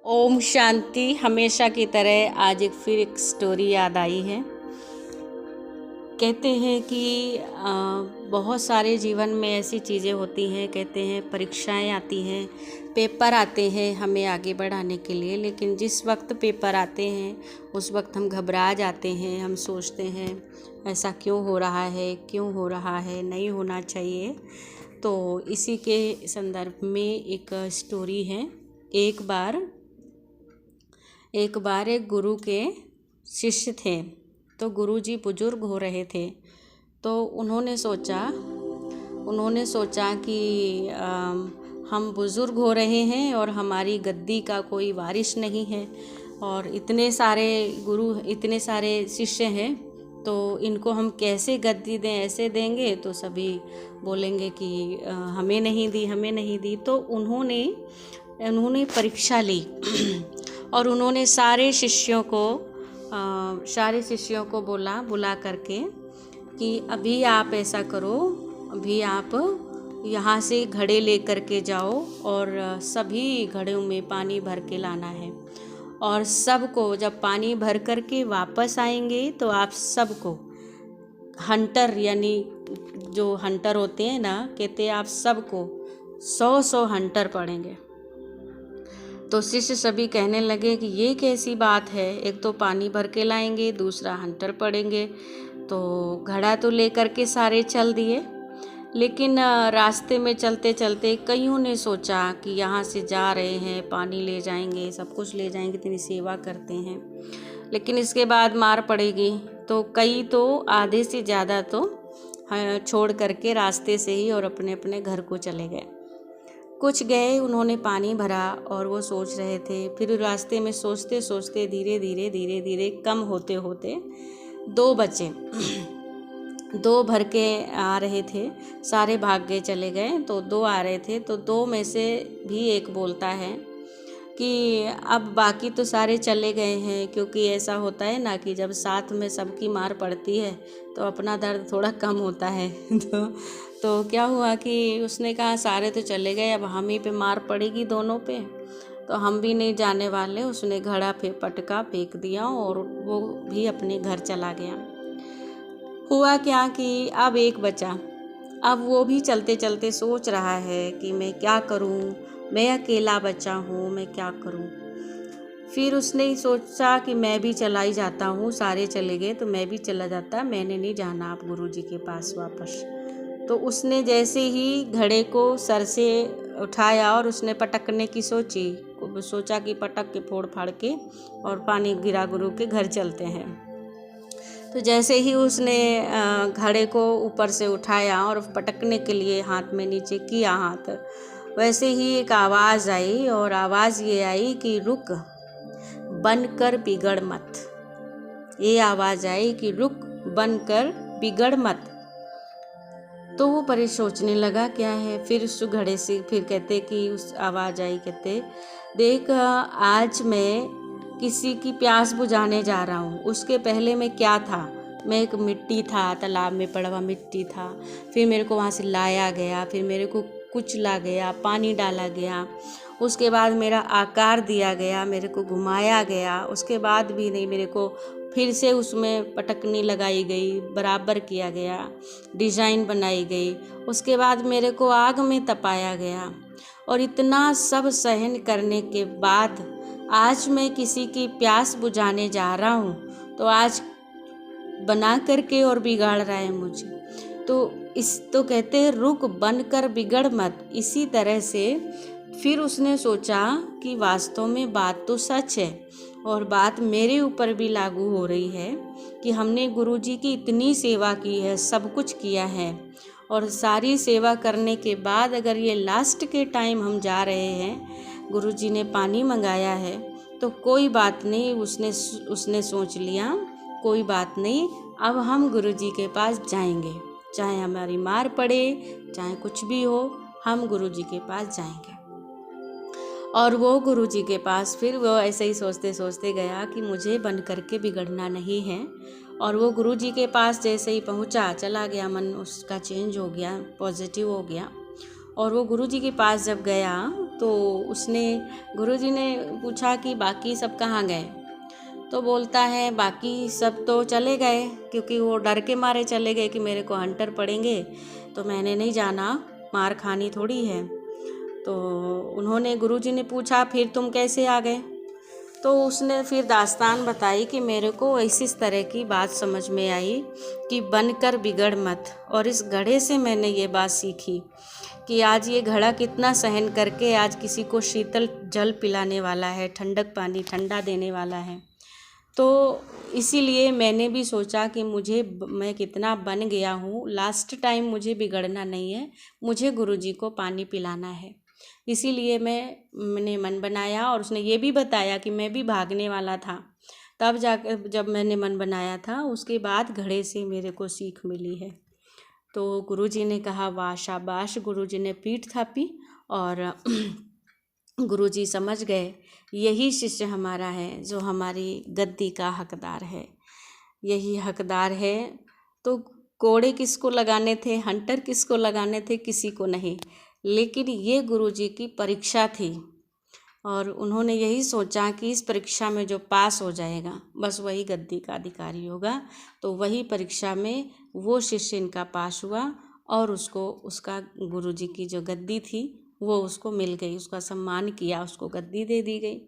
ओम शांति। हमेशा की तरह आज फिर एक स्टोरी याद आई है। कहते हैं कि बहुत सारे जीवन में ऐसी चीज़ें होती हैं। कहते हैं परीक्षाएं आती हैं, पेपर आते हैं हमें आगे बढ़ाने के लिए। लेकिन जिस वक्त पेपर आते हैं उस वक्त हम घबरा जाते हैं। हम सोचते हैं ऐसा क्यों हो रहा है, नहीं होना चाहिए। तो इसी के संदर्भ में एक स्टोरी है। एक बार एक गुरु के शिष्य थे। तो गुरुजी बुजुर्ग हो रहे थे। तो उन्होंने सोचा कि हम बुज़ुर्ग हो रहे हैं और हमारी गद्दी का कोई वारिस नहीं है, और इतने सारे शिष्य हैं, तो इनको हम कैसे गद्दी दें। ऐसे देंगे तो सभी बोलेंगे कि हमें नहीं दी। तो उन्होंने परीक्षा ली और उन्होंने सारे शिष्यों को बुला करके कि अभी आप ऐसा करो, अभी आप यहाँ से घड़े ले करके जाओ और सभी घड़ों में पानी भर के लाना है। और सबको जब पानी भर करके वापस आएंगे तो आप सबको हंटर, यानी जो हंटर होते हैं ना, कहते हैं आप सबको 100 हंटर पड़ेंगे। तो शिष्य सभी कहने लगे कि ये कैसी बात है, एक तो पानी भर के लाएंगे, दूसरा हंटर पड़ेंगे। तो घड़ा तो लेकर के सारे चल दिए, लेकिन रास्ते में चलते चलते कईयों ने सोचा कि यहाँ से जा रहे हैं, पानी ले जाएंगे, सब कुछ ले जाएंगे, इतनी सेवा करते हैं, लेकिन इसके बाद मार पड़ेगी। तो कई तो आधे से ज़्यादा तो छोड़ करके रास्ते से ही और अपने अपने घर को चले गए। कुछ गए, उन्होंने पानी भरा और वो सोच रहे थे। फिर रास्ते में सोचते सोचते धीरे धीरे कम होते होते 2 बचे। 2 भर के आ रहे थे, सारे भाग गए, चले गए। तो 2 आ रहे थे, तो 2 में से भी एक बोलता है कि अब बाकी तो सारे चले गए हैं। क्योंकि ऐसा होता है ना कि जब साथ में सबकी मार पड़ती है तो अपना दर्द थोड़ा कम होता है। तो क्या हुआ कि उसने कहा सारे तो चले गए, अब हम ही पे मार पड़ेगी दोनों पे, तो हम भी नहीं जाने वाले। उसने घड़ा पटका फेंक दिया और वो भी अपने घर चला गया। हुआ क्या कि अब एक बचा। अब वो भी चलते चलते सोच रहा है कि मैं क्या करूं, मैं अकेला बचा हूं, मैं क्या करूं। फिर उसने सोचा कि मैं भी चला ही जाता हूँ, सारे चले गए तो मैं भी चला जाता, मैंने नहीं जाना अब गुरुजी के पास वापस। तो उसने जैसे ही घड़े को सर से उठाया और उसने पटकने की सोचा कि पटक के फोड़ फाड़ के और पानी गिरा गुरु के घर चलते हैं। तो जैसे ही उसने घड़े को ऊपर से उठाया और पटकने के लिए हाथ में नीचे किया हाथ, वैसे ही एक आवाज़ आई, और आवाज़ ये आई कि रुक, बनकर बिगड़ मत। ये आवाज़ आई कि रुक, बनकर बिगड़ मत। तो वो सोचने लगा क्या है। फिर उस घड़े से फिर कहते कि उस आवाज़ आई, कहते देख, आज मैं किसी की प्यास बुझाने जा रहा हूँ। उसके पहले मैं क्या था, मैं एक मिट्टी था, तालाब में पड़ा हुआ मिट्टी था। फिर मेरे को वहाँ से लाया गया, फिर मेरे को कुचला गया, पानी डाला गया, उसके बाद मेरा आकार दिया गया, मेरे को घुमाया गया, उसके बाद भी नहीं, मेरे को फिर से उसमें पटकनी लगाई गई, बराबर किया गया, डिज़ाइन बनाई गई, उसके बाद मेरे को आग में तपाया गया। और इतना सब सहन करने के बाद आज मैं किसी की प्यास बुझाने जा रहा हूँ, तो आज बना करके और बिगाड़ रहा है मुझे। तो कहते हैं रुक, बनकर बिगड़ मत। इसी तरह से फिर उसने सोचा कि वास्तव में बात तो सच है और बात मेरे ऊपर भी लागू हो रही है कि हमने गुरुजी की इतनी सेवा की है, सब कुछ किया है, और सारी सेवा करने के बाद अगर ये लास्ट के टाइम हम जा रहे हैं, गुरुजी ने पानी मंगाया है, तो कोई बात नहीं। उसने सोच लिया कोई बात नहीं, अब हम गुरुजी के पास जाएंगे, चाहे हमारी मार पड़े, चाहे कुछ भी हो, हम गुरुजी के पास जाएंगे। और वो गुरुजी के पास फिर वो ऐसे ही सोचते सोचते गया कि मुझे बन करके बिगड़ना नहीं है। और वो गुरुजी के पास जैसे ही पहुंचा, चला गया, मन उसका चेंज हो गया, पॉजिटिव हो गया। और वो गुरुजी के पास जब गया तो गुरुजी ने पूछा कि बाकी सब कहाँ गए। तो बोलता है बाकी सब तो चले गए, क्योंकि वो डर के मारे चले गए कि मेरे को हंटर पड़ेंगे, तो मैंने नहीं जाना, मार खानी थोड़ी है। तो उन्होंने गुरुजी ने पूछा फिर तुम कैसे आ गए। तो उसने फिर दास्तान बताई कि मेरे को इस तरह की बात समझ में आई कि बनकर बिगड़ मत। और इस घड़े से मैंने ये बात सीखी कि आज ये घड़ा कितना सहन करके आज किसी को शीतल जल पिलाने वाला है, ठंडक पानी ठंडा देने वाला है। तो इसीलिए मैंने भी सोचा कि मैं कितना बन गया हूँ, लास्ट टाइम मुझे बिगड़ना नहीं है, मुझे गुरुजी को पानी पिलाना है। इसीलिए मैंने मन बनाया। और उसने ये भी बताया कि मैं भी भागने वाला था, तब जाकर जब मैंने मन बनाया था उसके बाद घड़े से मेरे को सीख मिली है। तो गुरुजी ने कहा वाह शाबाश। गुरुजी ने पीठ थापी और गुरुजी समझ गए यही शिष्य हमारा है जो हमारी गद्दी का हकदार है, यही हकदार है। तो कोड़े किसको लगाने थे, हंटर किसको लगाने थे, किसी को नहीं, लेकिन ये गुरुजी की परीक्षा थी। और उन्होंने यही सोचा कि इस परीक्षा में जो पास हो जाएगा बस वही गद्दी का अधिकारी होगा। तो वही परीक्षा में वो शिष्य इनका पास हुआ और उसका गुरुजी की जो गद्दी थी वो उसको मिल गई, उसका सम्मान किया, उसको गद्दी दे दी गई।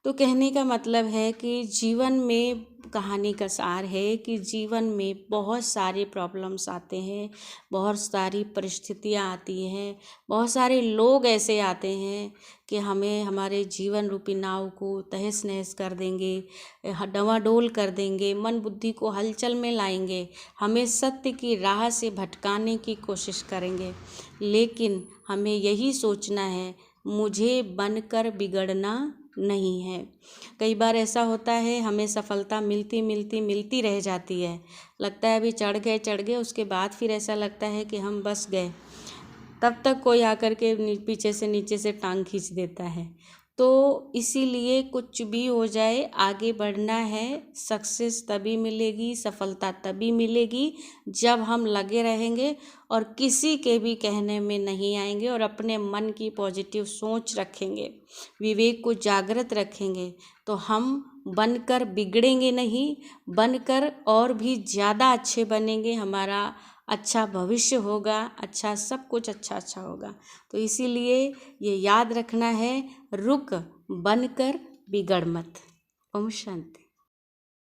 तो कहने का मतलब है कि जीवन में कहानी का सार है कि जीवन में बहुत सारे प्रॉब्लम्स आते हैं, बहुत सारी परिस्थितियाँ आती हैं, बहुत सारे लोग ऐसे आते हैं कि हमें हमारे जीवन रूपी नाव को तहस नहस कर देंगे, डवाडोल कर देंगे, मन बुद्धि को हलचल में लाएंगे, हमें सत्य की राह से भटकाने की कोशिश करेंगे। लेकिन हमें यही सोचना है मुझे बनकर बिगड़ना नहीं है। कई बार ऐसा होता है हमें सफलता मिलती रह जाती है, लगता है अभी चढ़ गए, उसके बाद फिर ऐसा लगता है कि हम बस गए, तब तक कोई आकर के पीछे से नीचे से टांग खींच देता है। तो इसीलिए कुछ भी हो जाए आगे बढ़ना है। सक्सेस तभी मिलेगी, सफलता तभी मिलेगी जब हम लगे रहेंगे और किसी के भी कहने में नहीं आएंगे और अपने मन की पॉजिटिव सोच रखेंगे, विवेक को जागृत रखेंगे, तो हम बनकर बिगड़ेंगे नहीं, बनकर और भी ज़्यादा अच्छे बनेंगे, हमारा अच्छा भविष्य होगा, अच्छा सब कुछ अच्छा होगा। तो इसीलिए ये याद रखना है, रुक बनकर बिगड़ मत। ओम शांति।